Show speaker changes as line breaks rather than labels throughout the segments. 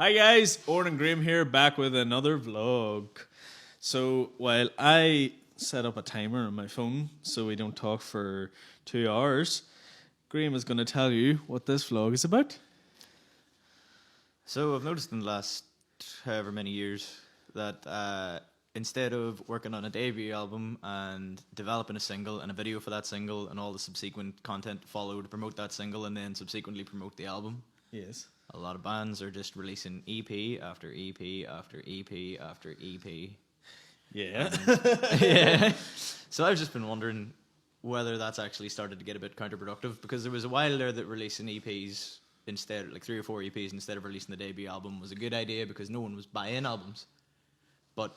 Hi guys, Oren and Graham here, back with another vlog. So while I set up a timer on my phone so we don't talk for 2 hours, Graham is going to tell you what this vlog is about.
So I've noticed in the last however many years that instead of working on a debut album and developing a single and a video for that single and all the subsequent content to follow to promote that single and then subsequently promote the album,
Yes.
a lot of bands are just releasing EP after EP after EP after EP.
Yeah.
Yeah. So I've just been wondering whether that's actually started to get a bit counterproductive, because there was a while there that releasing EPs instead, like 3 or 4 EPs instead of releasing the debut album, was a good idea because no one was buying albums. But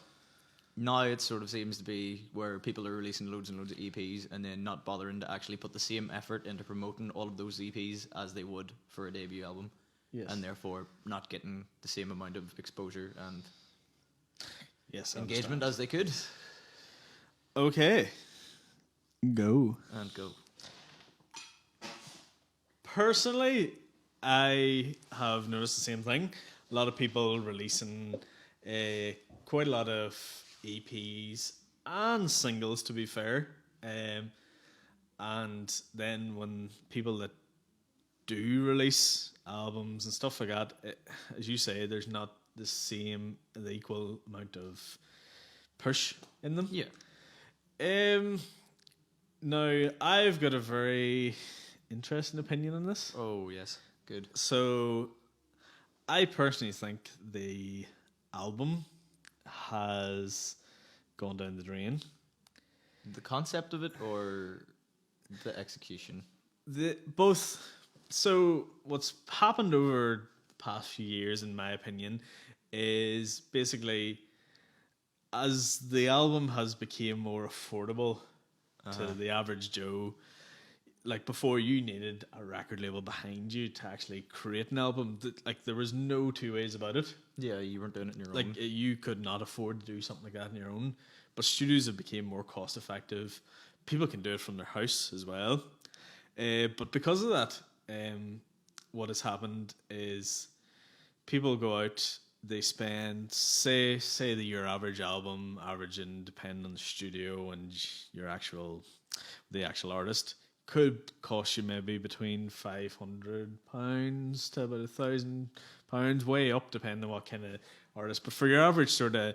now it sort of seems to be where people are releasing loads and loads of EPs and then not bothering to actually put the same effort into promoting all of those EPs as they would for a debut album.
Yes.
And therefore not getting the same amount of exposure and
Yes. I
engagement
understand.
as they could.
Okay. Go.
And go.
Personally, I have noticed the same thing. A lot of people releasing quite a lot of EPs and singles, to be fair. And then when people that do release albums and stuff like that, as you say, there's not the equal amount of push in them.
Yeah.
Now, I've got a very interesting opinion on this.
Oh, yes. Good.
So, I personally think the album has gone down the drain.
The concept of it or the execution?
Both. So, what's happened over the past few years, in my opinion, is basically as the album has become more affordable to the average Joe. Like before, you needed a record label behind you to actually create an album. Like there was no two ways about it.
Yeah, you weren't doing it on your
Like
own.
you could not afford to do something like that on your own. But studios have become more cost effective. People can do it from their house as well. But because of that, what has happened is people go out. They spend say your average album, averaging depending on the studio and the actual artist, could cost you maybe between £500 to about £1,000, way up depending on what kind of artist. But for your average sort of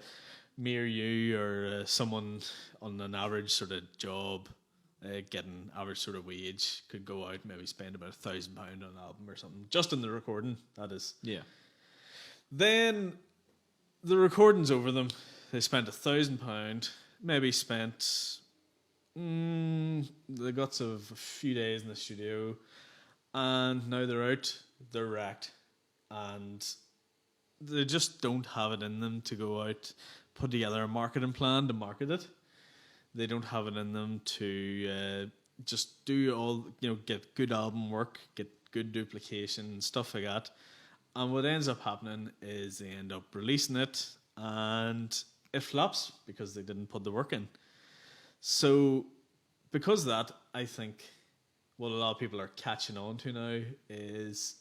me or you or someone on an average sort of job, getting average sort of wage, could go out maybe spend about £1,000 on an album or something, just in the recording. That is.
Yeah.
Then the recording's over them. They spent £1,000, maybe spent the guts of a few days in the studio, and now they're out, they're wrecked, and they just don't have it in them to go out, put together a marketing plan to market it. They don't have it in them to just do all, get good album work, get good duplication, stuff like that. And what ends up happening is they end up releasing it and it flops because they didn't put the work in. So, because of that, I think what a lot of people are catching on to now is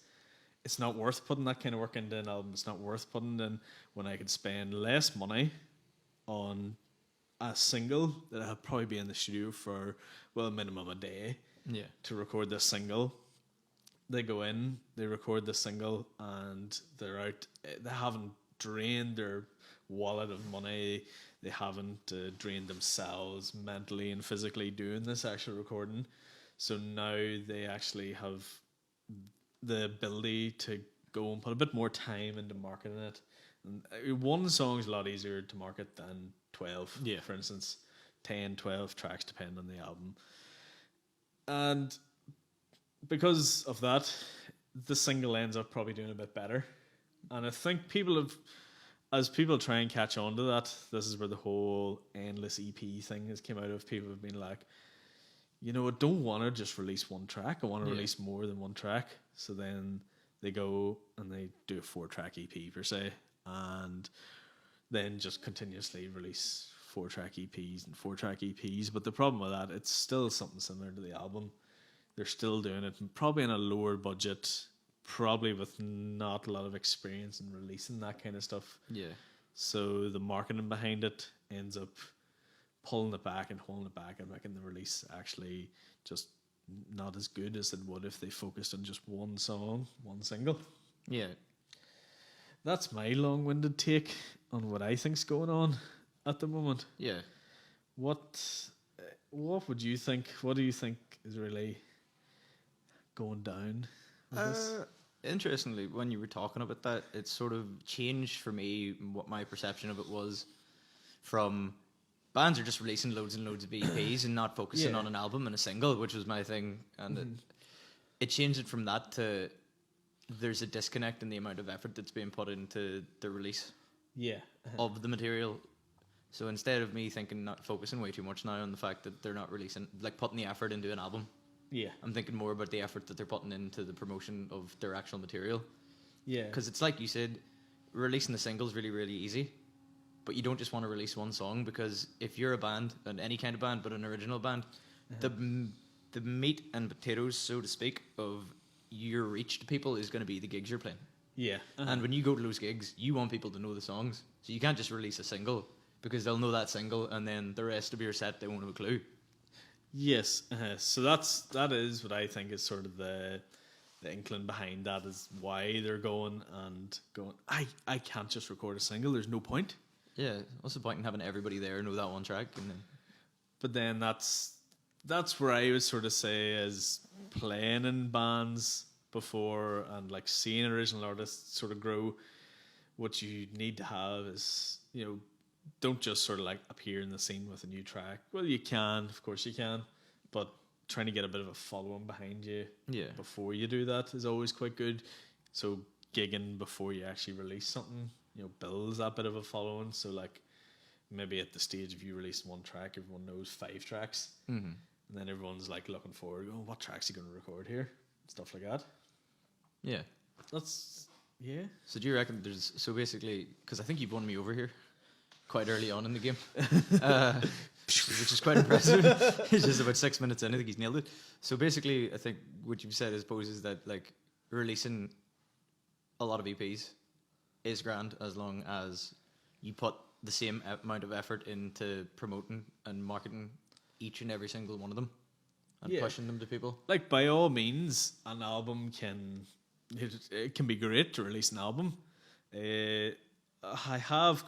it's not worth putting that kind of work into an album. It's not worth putting in when I could spend less money on a single that I'll probably be in the studio for, well, minimum a day to record this single. They go in, they record the single, and they're out. They haven't drained their wallet of money. They haven't drained themselves mentally and physically doing this actual recording. So now they actually have the ability to go and put a bit more time into marketing it. And one song's a lot easier to market than 12.
Yeah.
For instance, 10, 12 tracks depending on the album. And because of that, the single ends up probably doing a bit better. And I think as people try and catch on to that, this is where the whole endless EP thing has come out of. People have been like, I don't want to just release one track. I want to release more than one track. So then they go and they do a 4-track EP per se, and then just continuously release 4-track EPs and 4-track EPs. But the problem with that, it's still something similar to the album. They're still doing it, probably in a lower budget, probably with not a lot of experience in releasing that kind of stuff.
Yeah.
So the marketing behind it ends up pulling it back and holding it back and making the release actually just not as good as it would if they focused on just one song, one single.
Yeah.
That's my long-winded take on what I think's going on at the moment.
Yeah.
What would you think? What do you think is really going down with this?
Interestingly, when you were talking about that, it sort of changed for me what my perception of it was from bands are just releasing loads and loads of EPs and not focusing on an album and a single, which was my thing. And it changed it from that to there's a disconnect in the amount of effort that's being put into the release of the material. So instead of me thinking, not focusing way too much now on the fact that they're not releasing, like putting the effort into an album, I'm thinking more about the effort that they're putting into the promotion of their actual material.
Yeah.
Because it's like you said, releasing the single's really, really easy. But you don't just want to release one song, because if you're a band, and any kind of band, but an original band, the meat and potatoes, so to speak, of your reach to people is going to be the gigs you're playing.
Yeah.
And when you go to those gigs, you want people to know the songs. So you can't just release a single, because they'll know that single, and then the rest of your set, they won't have a clue.
Yes. So that is what I think is sort of the inkling behind that, is why they're going. I can't just record a single. There's no point.
Yeah. What's the point in having everybody there know that one track? And then...
But then that's where I would sort of say is playing in bands before and like seeing original artists sort of grow. What you need to have is, don't just sort of like appear in the scene with a new track. Well, you can, of course you can, but trying to get a bit of a following behind you before you do that is always quite good. So gigging before you actually release something, builds that bit of a following. So like maybe at the stage if you release one track, everyone knows 5 tracks, and then everyone's like looking forward, going, what track's he going to record here? Stuff like that.
Yeah.
So
do you reckon so basically, because I think you've won me over here quite early on in the game, which is quite impressive. It's just about 6 minutes in, I think he's nailed it. So basically, I think what you've said, I suppose, is that like releasing a lot of EPs is grand as long as you put the same amount of effort into promoting and marketing each and every single one of them and pushing them to people. Like,
by all means, an album it can be great to release an album. I have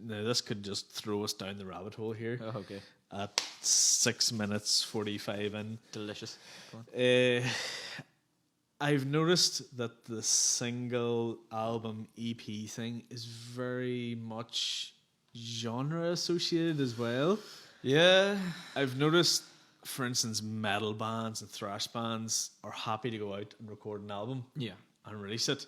now this could just throw us down the rabbit hole here.
Oh, okay.
At 6 minutes 45 in.
Delicious.
I've noticed that the single album EP thing is very much genre associated as well.
Yeah.
I've noticed, for instance, metal bands and thrash bands are happy to go out and record an album and release it.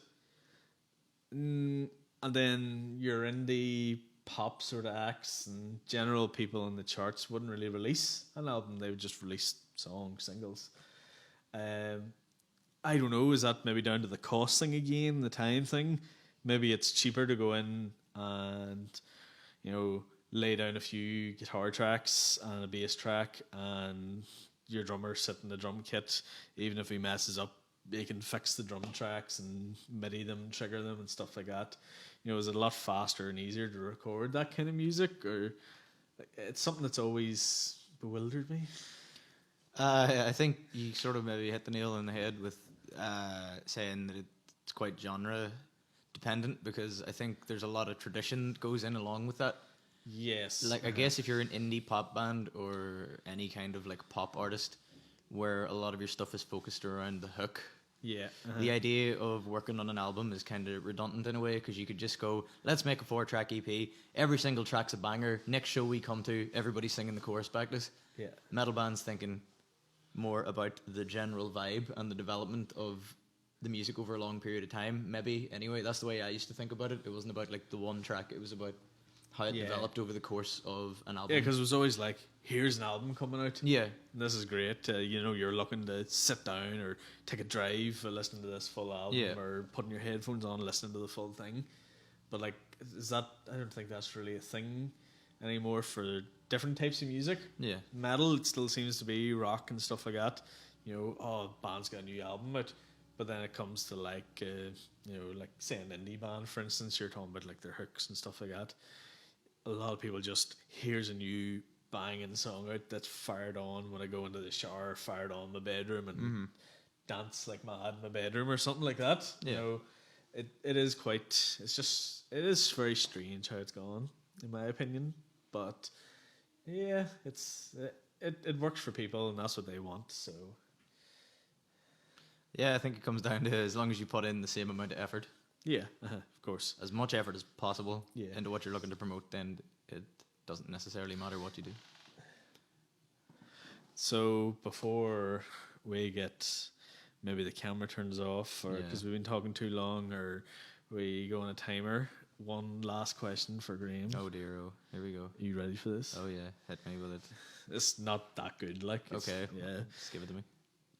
And then your indie pop sort of acts and general people in the charts wouldn't really release an album. They would just release singles. I don't know, is that maybe down to the cost thing again, the time thing? Maybe it's cheaper to go in and, lay down a few guitar tracks and a bass track, and your drummer sit in the drum kit. Even if he messes up, he can fix the drum tracks and MIDI them, trigger them and stuff like that. Is it a lot faster and easier to record that kind of music? Or it's something that's always bewildered me.
I think you sort of maybe hit the nail on the head with saying that it's quite genre dependent, because I think there's a lot of tradition that goes in along with that.
Yes.
Like, I guess if you're an indie pop band or any kind of like pop artist where a lot of your stuff is focused around the hook, the idea of working on an album is kind of redundant in a way, because you could just go, let's make a 4-track EP, every single track's a banger, next show we come to, everybody's singing the chorus back to us. Metal bands thinking more about the general vibe and the development of the music over a long period of time, maybe. Anyway, that's the way I used to think about it. It wasn't about like the one track, it was about how it developed over the course of an album.
Yeah, because it was always like, here's an album coming out.
Yeah.
This is great. You're looking to sit down or take a drive listening to this full album, or putting your headphones on listening to the full thing. But like, I don't think that's really a thing anymore for different types of music.
Yeah.
Metal, it still seems to be rock and stuff like that. Band's got a new album out. But then it comes to like like say an indie band, for instance, you're talking about like their hooks and stuff like that. A lot of people just here's a new banging song out that's fired on when I go into the shower, fired on in my bedroom, and dance like mad in my bedroom or something like that.
Yeah.
It is quite. It is very strange how it's gone, in my opinion. But yeah, it works for people, and that's what they want. So
Yeah, I think it comes down to as long as you put in the same amount of effort,
yeah, of course.
as much effort as possible
Yeah.
into what you're looking to promote, then it doesn't necessarily matter what you do.
So before we get maybe the camera turns off, or
Yeah.
because we've been talking too long, or we go on a timer. One last question for Graham.
Oh dear, oh, here we go.
Are you ready for this?
Oh yeah, hit me with it.
It's not that good, like.
Okay,
Yeah.
just give it to me.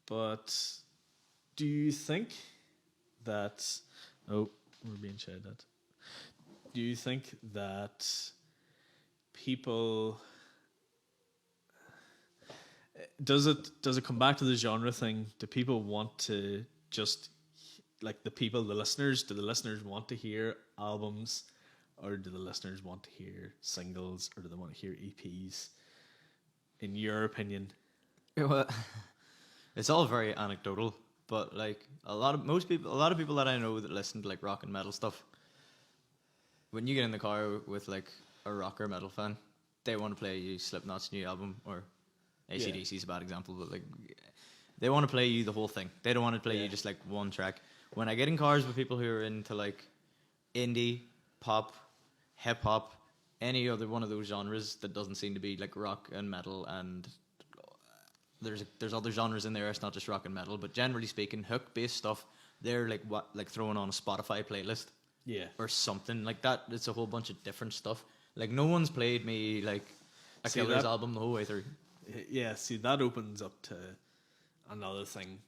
But do you think that... Oh, we're being shouted at. Do you think that people... Does it come back to the genre thing? Do people want to just... Like the listeners, do the listeners want to hear albums, or do the listeners want to hear singles, or do they want to hear EPs? In your opinion?
Well, it's all very anecdotal, but like a lot of people that I know that listen to like rock and metal stuff, when you get in the car with like a rock or metal fan, they want to play you Slipknot's new album, or AC/DC is a bad example, but like they want to play you the whole thing. They don't want to play you just like one track. When I get in cars with people who are into like indie, pop, hip hop, any other one of those genres that doesn't seem to be like rock and metal, and there's other genres in there. It's not just rock and metal, but generally speaking, hook based stuff. They're like throwing on a Spotify playlist, or something like that. It's a whole bunch of different stuff. Like no one's played me like a Killers album the whole way through.
Yeah, see, that opens up to another thing.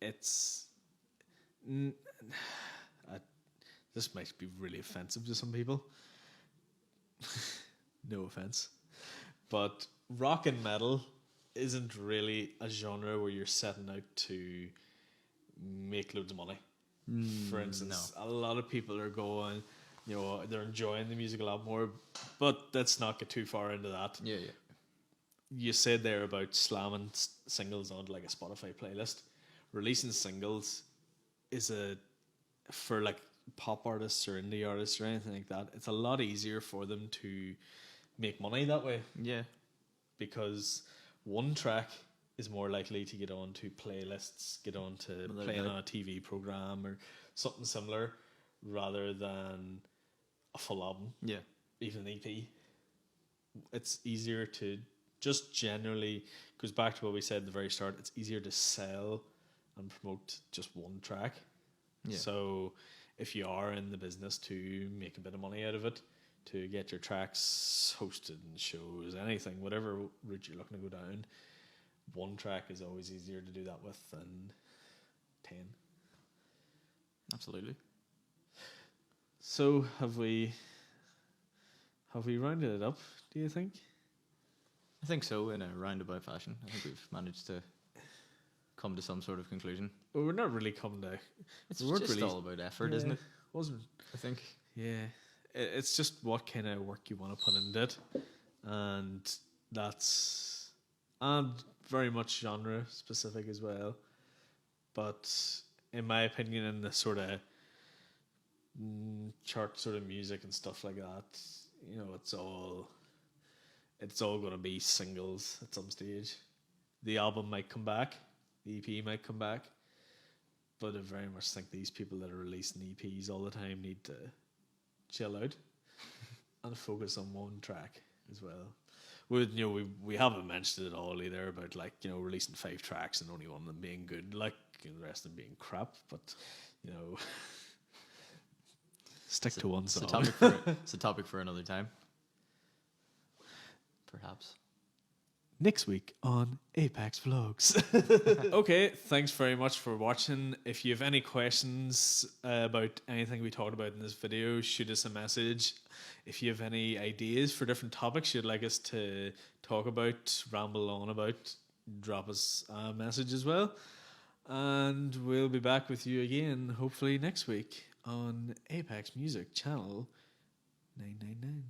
It's this might be really offensive to some people. No offense, but rock and metal isn't really a genre where you're setting out to make loads of money. For instance, a lot of people are going, they're enjoying the music a lot more, but let's not get too far into that.
Yeah.
You said there about slamming singles onto like a Spotify playlist. Releasing singles is for like pop artists or indie artists or anything like that, it's a lot easier for them to make money that way.
Yeah.
Because one track is more likely to get onto playlists, get onto playing on a TV program or something similar, rather than a full album.
Yeah.
Even an EP. It's easier to just generally, goes back to what we said at the very start, it's easier to sell and promote just one track.
Yeah.
So if you are in the business to make a bit of money out of it, to get your tracks hosted in shows, anything, whatever route you're looking to go down, one track is always easier to do that with than 10.
Absolutely.
So have we rounded it up, do you think?
I think so, in a roundabout fashion. I think we've managed to come to some sort of conclusion.
Well, we're not really coming to...
It's just really all about effort, isn't it?
Wasn't...
I think.
Yeah. It's just what kind of work you want to put into it. And that's... And very much genre specific as well. But in my opinion, in the sort of chart sort of music and stuff like that, it's all going to be singles at some stage. The album might come back, the EP might come back, but I very much think these people that are releasing EPs all the time need to chill out and focus on one track as well. We haven't mentioned it all either about releasing 5 tracks and only one of them being good, the rest of them being crap. But stick to one song.
It's a topic for another time. Perhaps.
Next week on Apex Vlogs. Okay, thanks very much for watching. If you have any questions about anything we talked about in this video, shoot us a message. If you have any ideas for different topics you'd like us to talk about, ramble on about, drop us a message as well. And we'll be back with you again, hopefully next week, on Apex Music Channel 999.